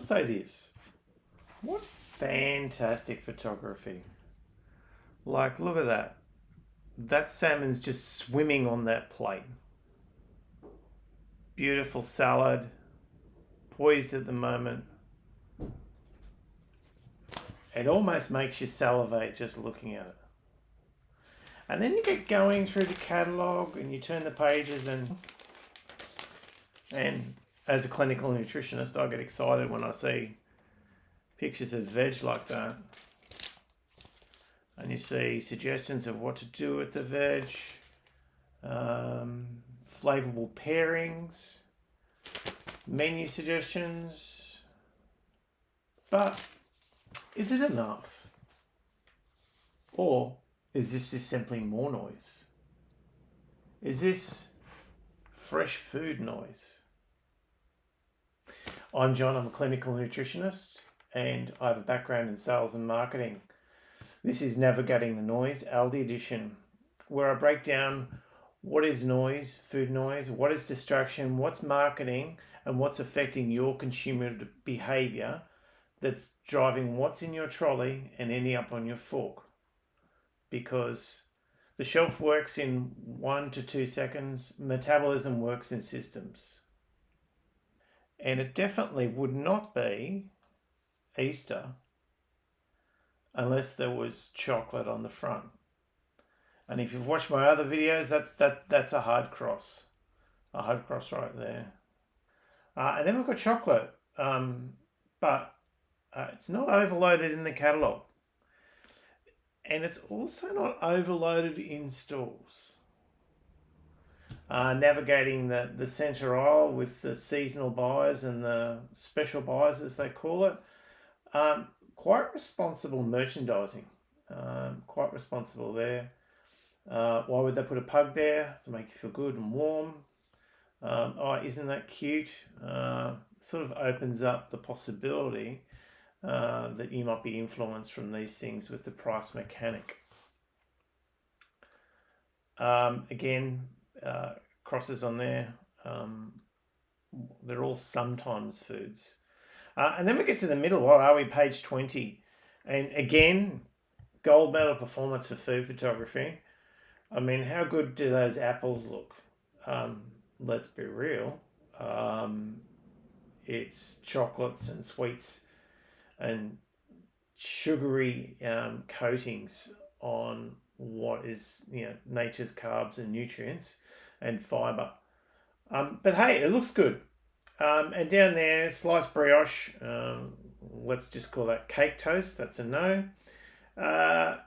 say this. What fantastic photography. Like, look at that. That salmon's just swimming on that plate. Beautiful salad, poised at the moment. It almost makes you salivate just looking at it. And then you get going through the catalogue and you turn the pages, and as a clinical nutritionist, I get excited when I see pictures of veg like that. And you see suggestions of what to do with the veg, flavorful pairings, menu suggestions. But is it enough? Or is this just simply more noise? Is this fresh food noise? I'm John, I'm a clinical nutritionist, and I have a background in sales and marketing. This is Navigating the Noise, Aldi edition, where I break down what is noise, food noise, what is distraction, what's marketing, and what's affecting your consumer behavior that's driving what's in your trolley and ending up on your fork. Because the shelf works in 1 to 2 seconds, metabolism works in systems. And it definitely would not be Easter unless there was chocolate on the front. And if you've watched my other videos, that's a hard cross. A hard cross right there. And then we've got chocolate, but it's not overloaded in the catalogue. And it's also not overloaded in stores. Navigating the centre aisle with the seasonal buys and the special buys, as they call it. Quite responsible merchandising. Quite responsible there. Why would they put a pug there? To make you feel good and warm. Oh, isn't that cute? Sort of opens up the possibility that you might be influenced from these things with the price mechanic. Again, crosses on there. They're all sometimes foods. And then we get to the middle. What are we? Page 20. And again, gold medal performance for food photography. I mean, how good do those apples look? Let's be real. It's chocolates and sweets and sugary coatings on what is, nature's carbs and nutrients and fiber. But hey, it looks good. And down there, sliced brioche, let's just call that cake toast. That's a no.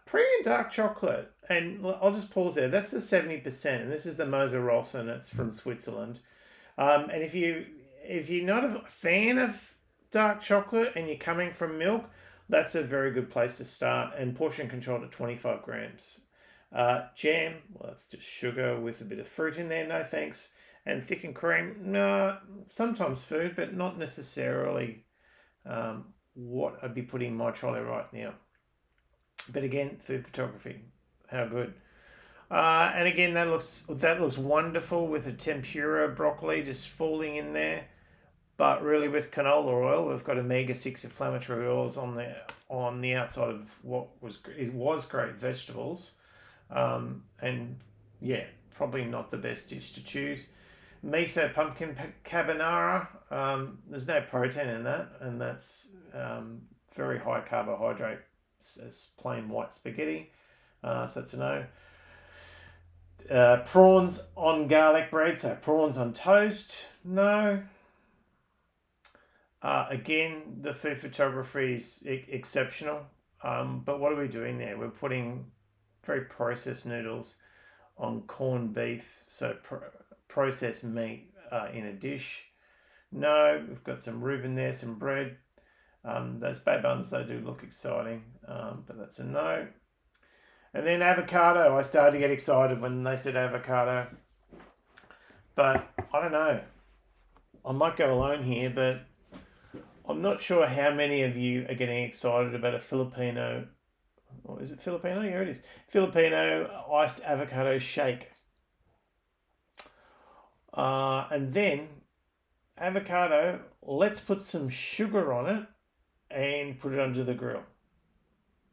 Premium dark chocolate, and I'll just pause there. That's the 70%, and this is the Moser Ross, and it's from Switzerland. And if you're not a fan of dark chocolate and you're coming from milk, that's a very good place to start. And portion controlled at 25 grams. Jam, well, that's just sugar with a bit of fruit in there. No thanks. And thickened cream, no, sometimes food, but not necessarily what I'd be putting in my trolley right now. But again, food photography, how good. And again, that looks wonderful with a tempura broccoli just falling in there. But really, with canola oil, we've got omega-6 inflammatory oils on the outside of what was great vegetables. And yeah, probably not the best dish to choose. Miso pumpkin carbonara, there's no protein in that, and that's very high carbohydrate as plain white spaghetti, so that's a no. Prawns on garlic bread, so prawns on toast, no. Again, the food photography is exceptional, but what are we doing there? We're putting very processed noodles on corned beef, so processed meat in a dish. No, we've got some Reuben there, some bread. Those bay buns, they do look exciting, but that's a no. And then avocado. I started to get excited when they said avocado. But I don't know. I might go alone here, but I'm not sure how many of you are getting excited about a Filipino, or is it Filipino? Yeah, it is. Filipino iced avocado shake. And then avocado, let's put some sugar on it and put it under the grill.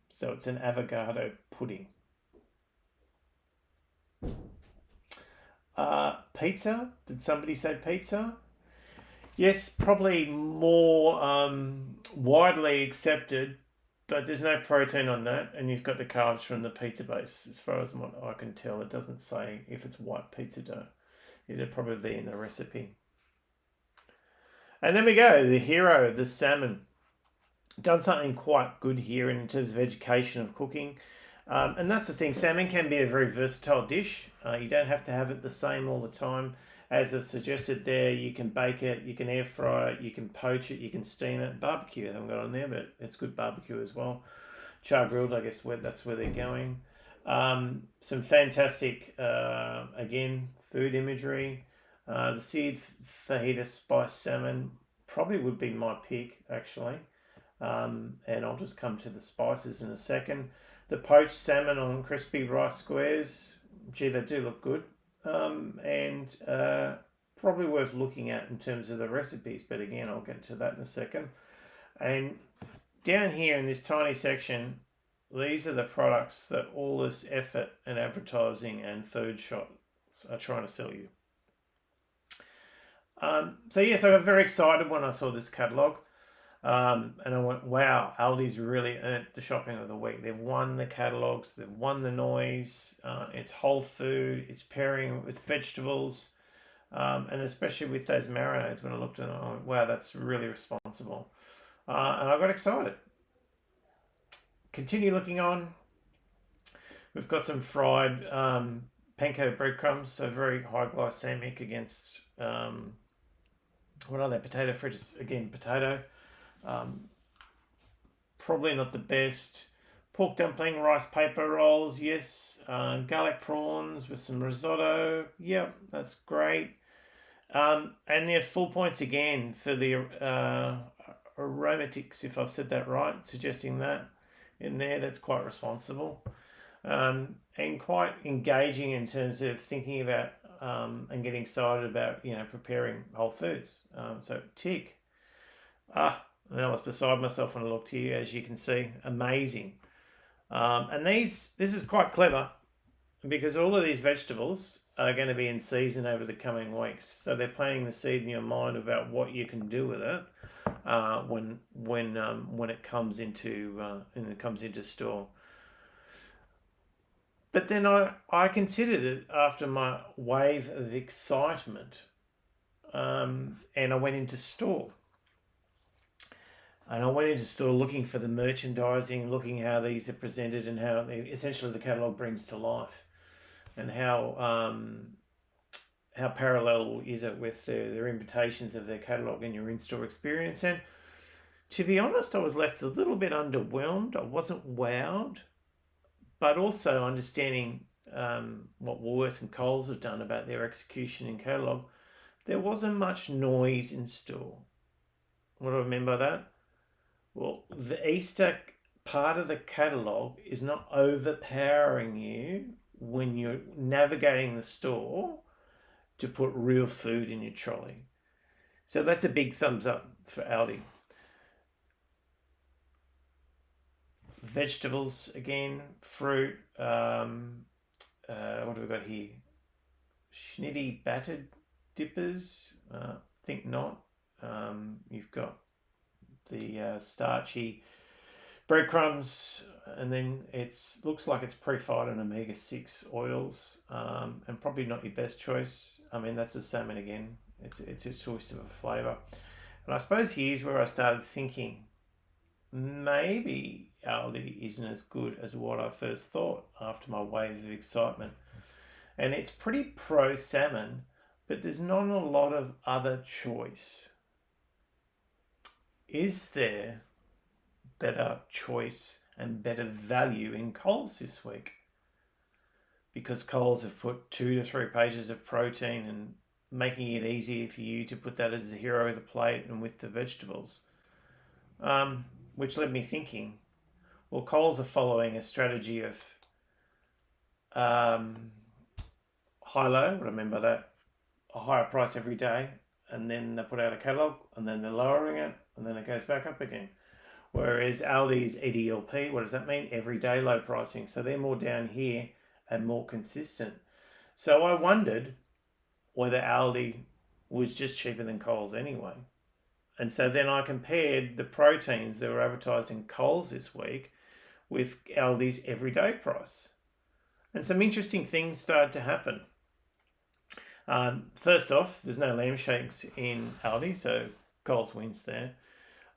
So it's an avocado pudding. Pizza. Did somebody say pizza? Yes, probably more widely accepted, but there's no protein on that, and you've got the carbs from the pizza base. As far as what I can tell, it doesn't say if it's white pizza dough. It'll probably be in the recipe. And then we go, the hero, the salmon. Done something quite good here in terms of education of cooking. And that's the thing, salmon can be a very versatile dish. You don't have to have it the same all the time. As I've suggested there, you can bake it, you can air fry it, you can poach it, you can steam it. Barbecue, I haven't got on there, but it's good barbecue as well. Char grilled, I guess that's where they're going. Some fantastic, again, food imagery. The seared fajita spiced salmon probably would be my pick, actually. And I'll just come to the spices in a second. The poached salmon on crispy rice squares, gee, they do look good. And probably worth looking at in terms of the recipes, but again, I'll get to that in a second. And down here in this tiny section, these are the products that all this effort and advertising and food shots are trying to sell you. So I got very excited when I saw this catalogue. And I went, wow, Aldi's really earned the shopping of the week. They've won the catalogues, they've won the noise. It's whole food, it's pairing with vegetables, and especially with those marinades. When I looked at it, I went, wow, that's really responsible. And I got excited. Continue looking on. We've got some fried panko breadcrumbs, so very high glycemic against, what are they, potato fritters? Again, potato. Probably not the best. Pork dumpling, rice paper rolls, yes. Garlic prawns with some risotto. Yep, that's great. And they're full points again for the aromatics, if I've said that right, suggesting that in there. That's quite responsible. And quite engaging in terms of thinking about and getting excited about, preparing whole foods. So tick. And I was beside myself when I looked here, as you can see. Amazing. And this is quite clever because all of these vegetables are going to be in season over the coming weeks. So they're planting the seed in your mind about what you can do with it when it comes into store. But then I considered it after my wave of excitement, and I went into store. And I went into store looking for the merchandising, looking how these are presented and how essentially the catalogue brings to life, and how parallel is it with their invitations of their catalogue and your in-store experience. And to be honest, I was left a little bit underwhelmed. I wasn't wowed, but also understanding what Woolworths and Coles have done about their execution in catalogue. There wasn't much noise in store. What do I mean by that? Well, the Easter part of the catalogue is not overpowering you when you're navigating the store to put real food in your trolley. So that's a big thumbs up for Aldi. Vegetables, again, fruit. What have we got here? Schnitty battered dippers? Think not. You've got the starchy breadcrumbs, and then looks like it's pre-fried in omega-6 oils, and probably not your best choice. I mean, that's the salmon again. It's a choice of a flavour. And I suppose here's where I started thinking, maybe Aldi isn't as good as what I first thought after my wave of excitement. And it's pretty pro-salmon, but there's not a lot of other choice. Is there better choice and better value in Coles this week? Because Coles have put 2 to 3 pages of protein and making it easier for you to put that as a hero of the plate and with the vegetables. Which led me thinking, well, Coles are following a strategy of high-low. What I mean by that, a higher price every day and then they put out a catalogue, and then they're lowering it, and then it goes back up again. Whereas Aldi's EDLP, what does that mean? Everyday low pricing. So they're more down here and more consistent. So I wondered whether Aldi was just cheaper than Coles anyway. And so then I compared the proteins that were advertised in Coles this week with Aldi's everyday price. And some interesting things started to happen. First off, there's no lamb shakes in Aldi, so Coles wins there.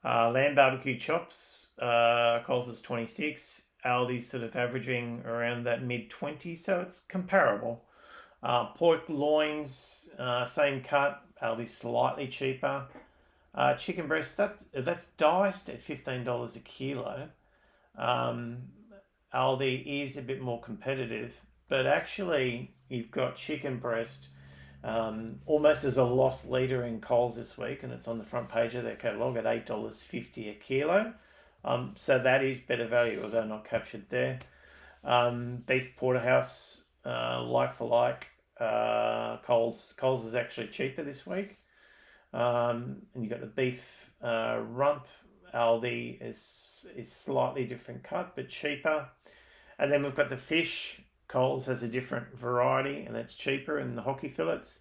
Lamb barbecue chops, Coles is 26. Aldi's sort of averaging around that mid-20s, so it's comparable. Pork loins, same cut, Aldi's slightly cheaper. Chicken breast, that's diced at $15 a kilo. Aldi is a bit more competitive, but actually you've got chicken breast almost as a loss leader in Coles this week, and it's on the front page of their catalogue at $8.50 a kilo. So that is better value, although not captured there. Beef porterhouse, like for like, Coles is actually cheaper this week. And you've got the beef rump. Aldi is slightly different cut, but cheaper. And then we've got the fish. Coles has a different variety, and it's cheaper in the hockey fillets.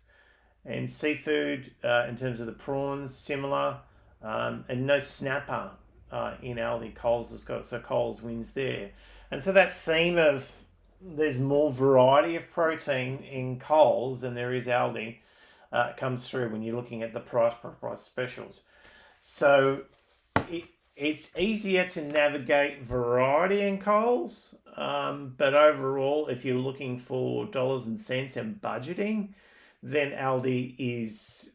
And seafood, in terms of the prawns, similar. And no snapper in Aldi. Coles has got, so Coles wins there. And so that theme of there's more variety of protein in Coles than there is Aldi comes through when you're looking at the price per price specials. So it's easier to navigate variety in Coles, but overall, if you're looking for dollars and cents and budgeting, then Aldi is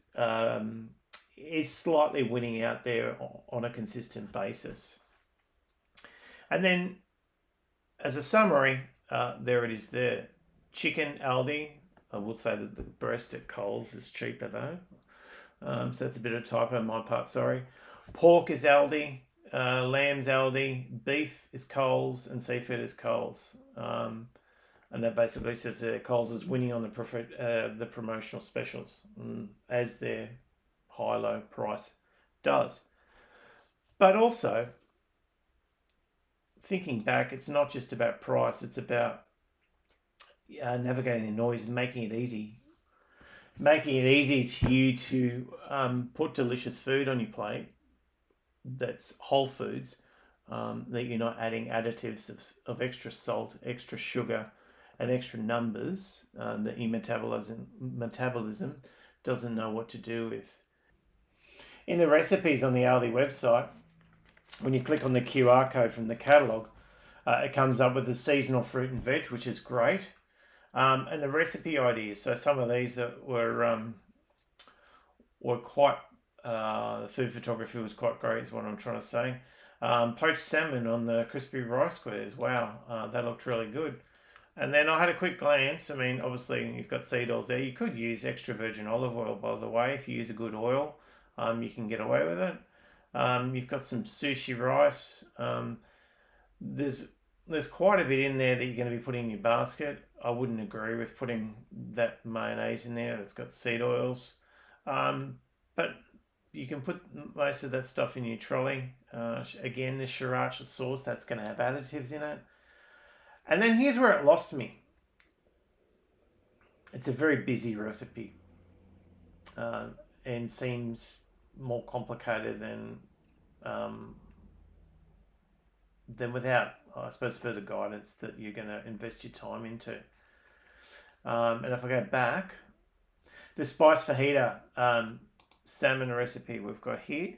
slightly winning out there on a consistent basis. And then, as a summary, there it is there. Chicken, Aldi. I will say that the breast at Coles is cheaper though. So that's a bit of a typo on my part, sorry. Pork is Aldi, lamb's Aldi, beef is Coles, and seafood is Coles. And that basically says that Coles is winning on the promotional specials, as their high-low price does. But also, thinking back, it's not just about price, it's about navigating the noise and making it easy. Making it easy for you to put delicious food on your plate that's whole foods, that you're not adding additives of extra salt, extra sugar, and extra numbers that your metabolism doesn't know what to do with. In the recipes on the Aldi website, when you click on the QR code from the catalogue, it comes up with the seasonal fruit and veg, which is great. And the recipe ideas. So some of these that were quite, the food photography was quite great is what I'm trying to say. Poached salmon on the crispy rice squares. Wow, that looked really good. And then I had a quick glance. I mean, obviously you've got seed oils there. You could use extra virgin olive oil, by the way. If you use a good oil, you can get away with it. You've got some sushi rice. There's quite a bit in there that you're going to be putting in your basket. I wouldn't agree with putting that mayonnaise in there that's got seed oils. But you can put most of that stuff in your trolley. Again, the sriracha sauce, that's going to have additives in it. And then here's where it lost me. It's a very busy recipe and seems more complicated than without, I suppose, further guidance that you're going to invest your time into. And if I go back, the spice fajita salmon recipe we've got here.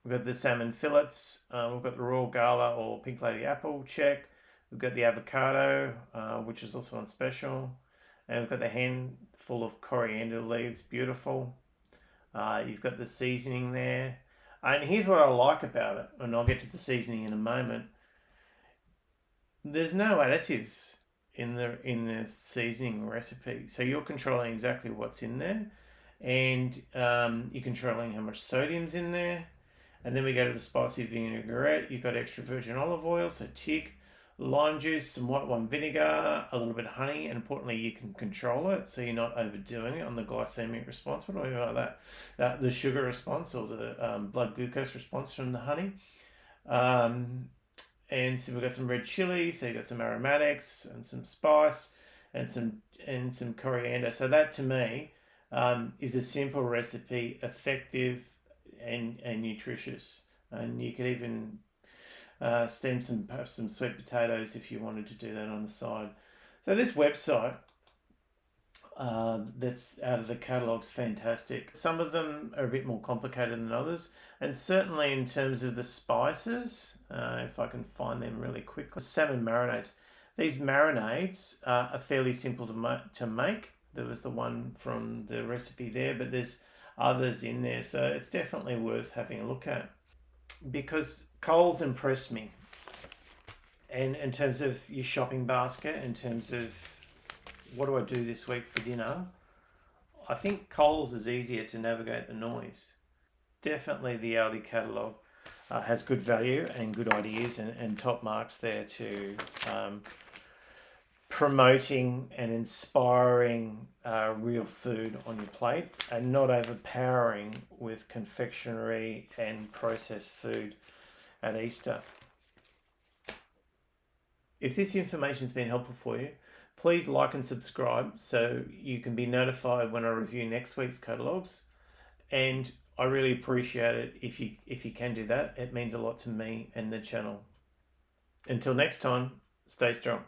We've got the salmon fillets. We've got the Royal Gala or Pink Lady Apple, check. We've got the avocado, which is also on special. And we've got the handful of coriander leaves, beautiful. You've got the seasoning there. And here's what I like about it, and I'll get to the seasoning in a moment. There's no additives in the seasoning recipe, so you're controlling exactly what's in there, and you're controlling how much sodium's in there. And then we go to the spicy vinaigrette. You've got extra virgin olive oil, so tick. lime juice, some white wine vinegar, a little bit of honey, and importantly, you can control it so you're not overdoing it on the glycemic response. What do I mean by that? The sugar response or the blood glucose response from the honey. And so we've got some red chili, so you've got some aromatics and some spice and some coriander. So that to me is a simple recipe, effective and nutritious. And you could even steam perhaps some sweet potatoes if you wanted to do that on the side. So this website that's out of the catalogue's fantastic. Some of them are a bit more complicated than others, and certainly in terms of the spices, if I can find them really quickly. Salmon marinades. These marinades are fairly simple to make. There was the one from the recipe there, but there's others in there, so it's definitely worth having a look at. Because Coles impressed me, and in terms of your shopping basket, in terms of what do I do this week for dinner, I think Coles is easier to navigate the noise. Definitely the Aldi catalogue has good value and good ideas and top marks there to promoting and inspiring real food on your plate and not overpowering with confectionery and processed food at Easter. If this information has been helpful for you, please like and subscribe so you can be notified when I review next week's catalogues. And I really appreciate it if you can do that. It means a lot to me and the channel. Until next time, stay strong.